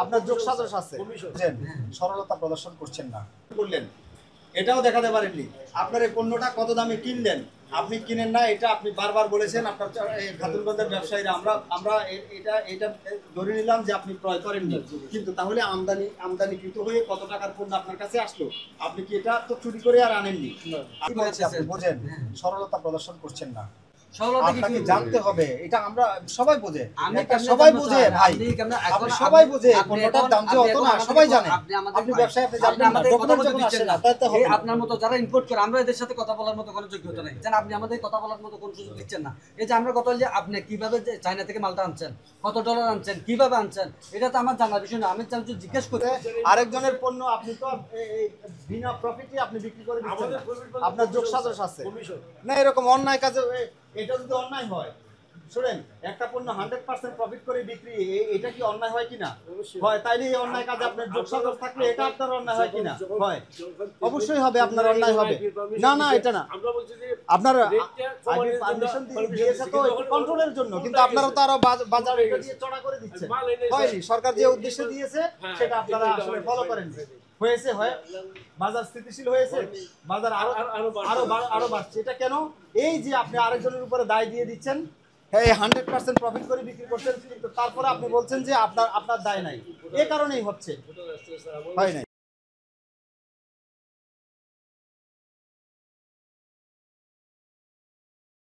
আপনার যোগ সাজস আছে, বুঝছেন, সরলতা প্রদর্শন করছেন না বললেন, এটাও দেখাতে পারেননি। আপনার এই পণ্যটা কত দামে কিনলেন, আপনি কিনেন না, এটা আপনি বারবার বলেছেন। আপনার খাতুনগঞ্জের ব্যবসায়ীরা আমরা আমরা এটা এটা ধরে নিলাম যে আপনি ক্রয় করেননি, কিন্তু তাহলে আমদানিকৃত হয়ে কত টাকার পণ্য আপনার কাছে আসলো, আপনি কি এটা তো চুরি করে আর আনেননি? আপনি বোঝেন, সরলতা প্রদর্শন করছেন না। আপনাকে জানতে হবে, এটা আমরা সবাই বোঝে, সবাই বোঝে ভাই, আপনি সবাই বোঝে পণ্যটার দাম যে অত না, সবাই জানে। আপনি ব্যবসায় আপনি জানেন না, ডকুমেন্ট যখন আসে না তাতে হবে আপনার মতো যারা ইম্পোর্ট করে, আমরা এদের সাথে কথা বলার মতো কোনো যোগ্যতা নাই। জান আপনি আমাদের কথা বলার মতো কোনো সুযোগ দিচ্ছেন না। এই যে আমরা কথা বলি যে আপনি কিভাবে চায়না থেকে মালটা আনছেন, কত ডলার আনছেন, কিভাবে আনছেন, এটা তো আমার জানার বিষয় না। আমি চাইছি জিজ্ঞেস করতে, আরেকজনের পণ্য আপনি তো বিনা প্রফিটে আপনি বিক্রি করে দিচ্ছেন না, আপনার যোগ সাজস আছে না। এরকম অন্যায় কাজে, এটা যদি অন্যায় হয়, শুনেন, একটা পণ্য 100% প্রফিট করে বিক্রি, এটা কি অন্যায় হয় কিনা? হয়। তাইলে এই অন্যায় কাজে আপনার যোগ সাজস থাকলে এটা আপনার অন্যায় হয় কিনা? হয়, অবশ্যই হবে, আপনার অন্যায় হবে। না না, এটা না, আপনার পারমিশন দিয়েছে তো কন্ট্রোলের জন্য, কিন্তু আপনারা তো আরো বাজার এটা দিয়ে চড়া করে দিচ্ছেন। হয়নি, সরকার যে উদ্দেশ্যে দিয়েছে সেটা আপনারা আসলে ফলো করেন। হয়েছে, হয়, বাজার স্থিতিশীল হয়েছে, বাজার আরো বাড়ছে। এটা কেন? এই যে আপনি আরেকজনের উপরে দায় দিয়ে দিচ্ছেন, হ্যাঁ 100% প্রফিট করে বিক্রি করছেন, কিন্তু তারপরে আপনি বলছেন যে আপনার দায় নাই, এ কারণেই হচ্ছে, হয় নাই।